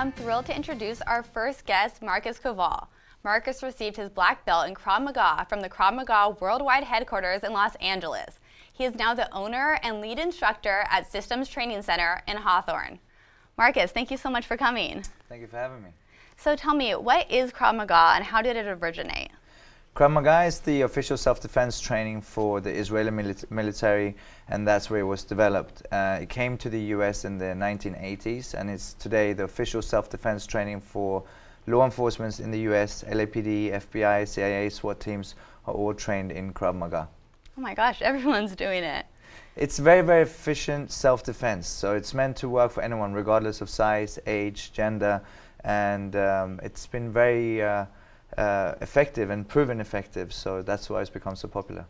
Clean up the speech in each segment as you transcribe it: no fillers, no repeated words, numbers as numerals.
I'm thrilled to introduce our first guest, Marcus Kowal. Marcus received his black belt in Krav Maga from the Krav Maga Worldwide Headquarters in Los Angeles. He is now the owner and lead instructor at Systems Training Center in Hawthorne. Marcus, thank you so much for coming. Thank you for having me. So tell me, what is Krav Maga and how did it originate? Krav Maga is the official self-defense training for the Israeli military, and that's where it was developed. It came to the US in the 1980s, and it's today the official self-defense training for law enforcement in the US. LAPD, FBI, CIA, SWAT teams are all trained in Krav Maga. Oh my gosh, everyone's doing it. It's very, very efficient self-defense, so it's meant to work for anyone, regardless of size, age, gender, and it's been very effective and proven effective, so that's why it's become so popular.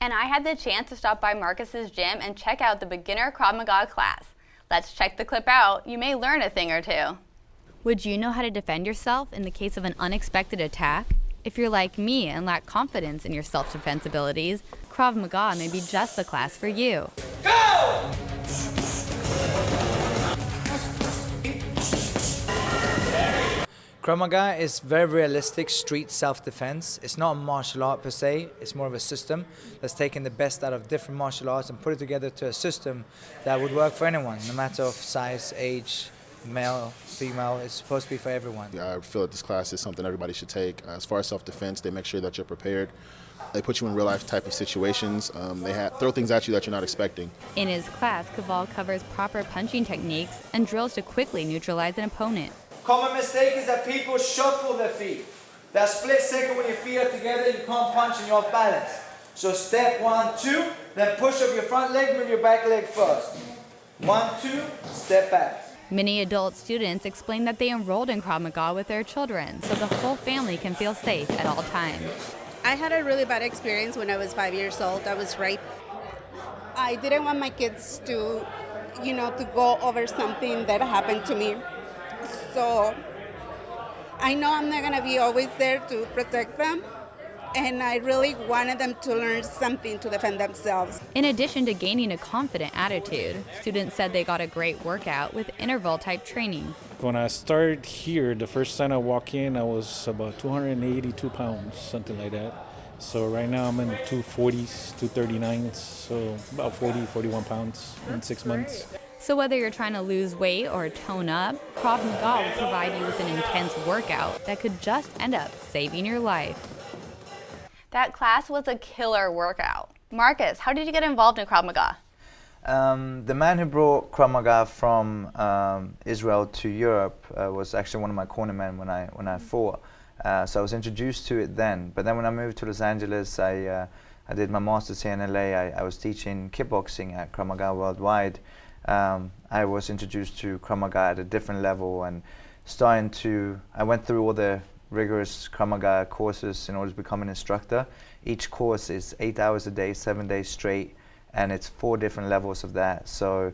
And I had the chance to stop by Marcus's gym and check out the beginner Krav Maga class. Let's check the clip out. You may learn a thing or two. Would you know how to defend yourself in the case of an unexpected attack? If you're like me and lack confidence in your self-defense abilities, Krav Maga may be just the class for you. Go! Krav Maga is very realistic street self-defense. It's not a martial art per se, it's more of a system that's taken the best out of different martial arts and put it together to a system that would work for anyone, no matter of size, age, male, female. It's supposed to be for everyone. I feel that this class is something everybody should take. As far as self-defense, they make sure that you're prepared. They put you in real-life type of situations. They throw things at you that you're not expecting. In his class, Kowal covers proper punching techniques and drills to quickly neutralize an opponent. Common mistake is that people shuffle their feet. That split second when your feet are together, you can't punch and you're off balance. So step 1, 2, then push up your front leg, move your back leg first. 1, 2, step back. Many adult students explain that they enrolled in Krav Maga with their children, so the whole family can feel safe at all times. I had a really bad experience when I was 5 years old. I was raped. I didn't want my kids to, to go over something that happened to me. So I know I'm not going to be always there to protect them, and I really wanted them to learn something to defend themselves. In addition to gaining a confident attitude, students said they got a great workout with interval-type training. When I started here, the first time I walked in, I was about 282 pounds, something like that. So right now I'm in the 240s, 239s, so about 40, 41 pounds in 6 months. So whether you're trying to lose weight or tone up, Krav Maga will provide you with an intense workout that could just end up saving your life. That class was a killer workout. Marcus, how did you get involved in Krav Maga? The man who brought Krav Maga from Israel to Europe was actually one of my cornermen when I fought. So I was introduced to it then. But then when I moved to Los Angeles, I did my master's here in LA. I was teaching kickboxing at Krav Maga Worldwide. I was introduced to Krav Maga at a different level and I went through all the rigorous Krav Maga courses in order to become an instructor. Each course is 8 hours a day, 7 days straight, and it's 4 different levels of that. So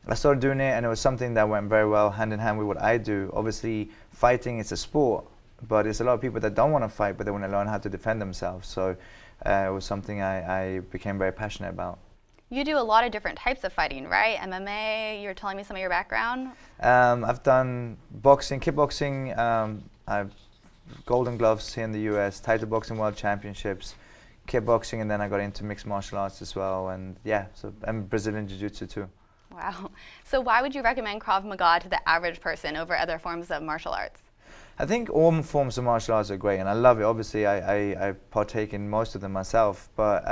I started doing it, and it was something that went very well hand in hand with what I do. Obviously, fighting is a sport, but there's a lot of people that don't want to fight, but they want to learn how to defend themselves. So it was something I became very passionate about. You do a lot of different types of fighting, right? MMA, you were telling me some of your background. I've done boxing, kickboxing. I've golden gloves here in the US, title boxing world championships, kickboxing, and then I got into mixed martial arts as well, and and Brazilian jiu-jitsu too. Wow. So why would you recommend Krav Maga to the average person over other forms of martial arts? I think all forms of martial arts are great, and I love it. Obviously, I partake in most of them myself, but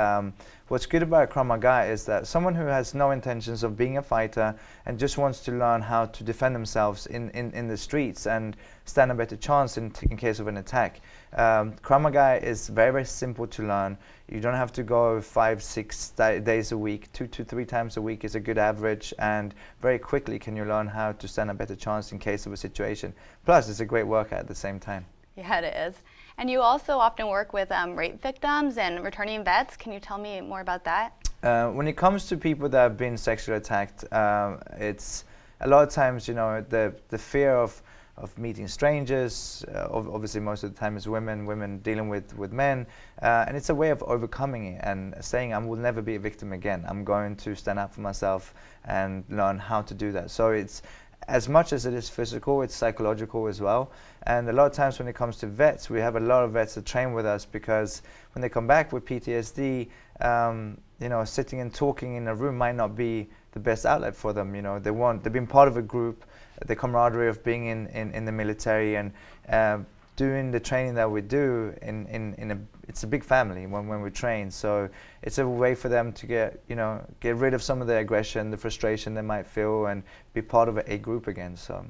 what's good about Krav Maga is that someone who has no intentions of being a fighter and just wants to learn how to defend themselves in the streets and stand a better chance in case of an attack. Krav Maga is very, very simple to learn. You don't have to go 5, 6 days a week. 2 to 3 times a week is a good average, and very quickly can you learn how to stand a better chance in case of a situation. Plus, it's a great workout at the same time. Yeah, it is. And you also often work with rape victims and returning vets. Can you tell me more about that? When it comes to people that have been sexually attacked, it's a lot of times, the fear of meeting strangers, obviously most of the time is women dealing with men, and it's a way of overcoming it and saying I will never be a victim again. I'm going to stand up for myself and learn how to do that. So it's as much as it is physical, it's psychological as well. And a lot of times when it comes to vets, we have a lot of vets that train with us because when they come back with PTSD, you know, sitting and talking in a room might not be the best outlet for them. You know, they've been part of a group, the camaraderie of being in the military, and doing the training that we do it's a big family when we train. So it's a way for them to get rid of some of the aggression, the frustration they might feel, and be part of a group again. So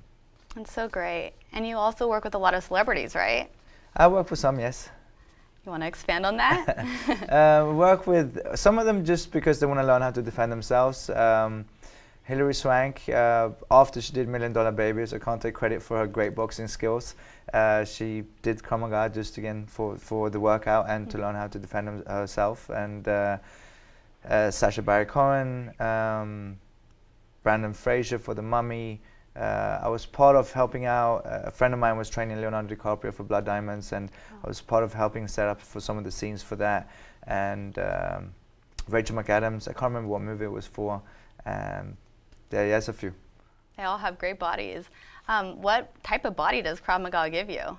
That's so great. And you also work with a lot of celebrities, right? I work with some, yes. You want to expand on that? Work with some of them just because they want to learn how to defend themselves. Hilary Swank, after she did $1 Million Babies, I can't take credit for her great boxing skills. She did Krav Maga just again for the workout and to learn how to defend herself. And Sacha Baron Cohen, Brandon Fraser for The Mummy. I was part of helping out. A friend of mine was training Leonardo DiCaprio for Blood Diamonds, and I was part of helping set up for some of the scenes for that. And Rachel McAdams, I can't remember what movie it was for. Yes, a few. They all have great bodies. What type of body does Krav Maga give you?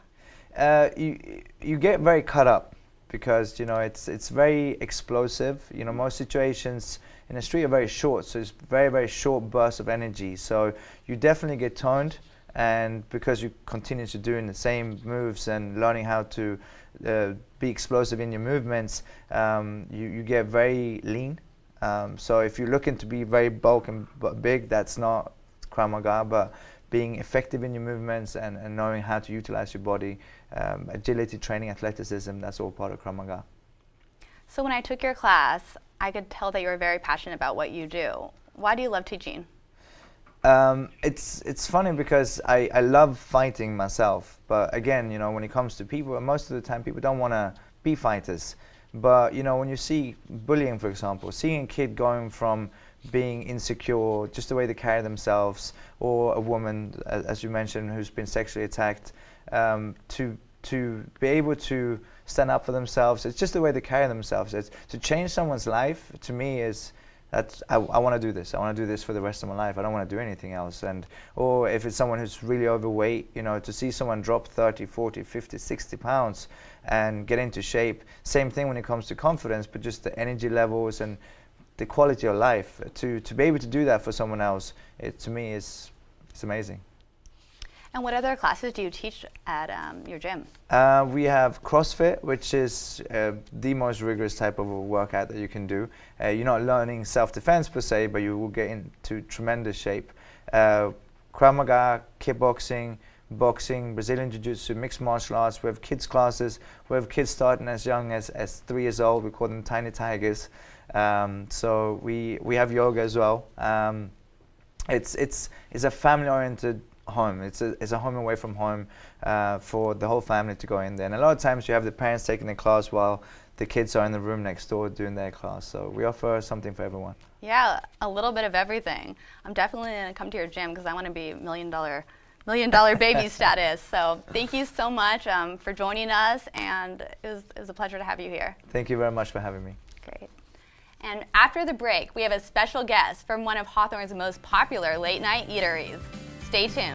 You get very cut up because it's very explosive. Most situations in the street are very short, so it's very, very short bursts of energy. So you definitely get toned, and because you continue to doing the same moves and learning how to be explosive in your movements, you get very lean. So if you're looking to be very bulk and big, that's not Krav Maga, but being effective in your movements and knowing how to utilize your body, agility training, athleticism, that's all part of Krav Maga. So when I took your class, I could tell that you were very passionate about what you do. Why do you love teaching? It's funny because I love fighting myself, but again, when it comes to people, most of the time people don't want to be fighters. But when you see bullying, for example, seeing a kid going from being insecure, just the way they carry themselves, or a woman, as you mentioned, who's been sexually attacked, to be able to stand up for themselves, it's just the way they carry themselves. To change someone's life, to me, is that I want to do this. I want to do this for the rest of my life. I don't want to do anything else. Or if it's someone who's really overweight, to see someone drop 30, 40, 50, 60 pounds and get into shape. Same thing when it comes to confidence, but just the energy levels and the quality of life. To be able to do that for someone else, to me, it's amazing. And what other classes do you teach at your gym? We have CrossFit, which is the most rigorous type of a workout that you can do. You're not learning self-defense per se, but you will get into tremendous shape. Krav Maga, kickboxing, boxing, Brazilian Jiu-Jitsu, mixed martial arts. We have kids classes. We have kids starting as young as 3 years old. We call them tiny tigers. So we have yoga as well. It's a family-oriented home. It's a home away from home for the whole family to go in there. And a lot of times you have the parents taking the class while the kids are in the room next door doing their class. So we offer something for everyone. Yeah, a little bit of everything. I'm definitely going to come to your gym because I want to be $1 million baby status. So thank you so much for joining us, and it was a pleasure to have you here. Thank you very much for having me. Great. And after the break, we have a special guest from one of Hawthorne's most popular late night eateries. Stay tuned.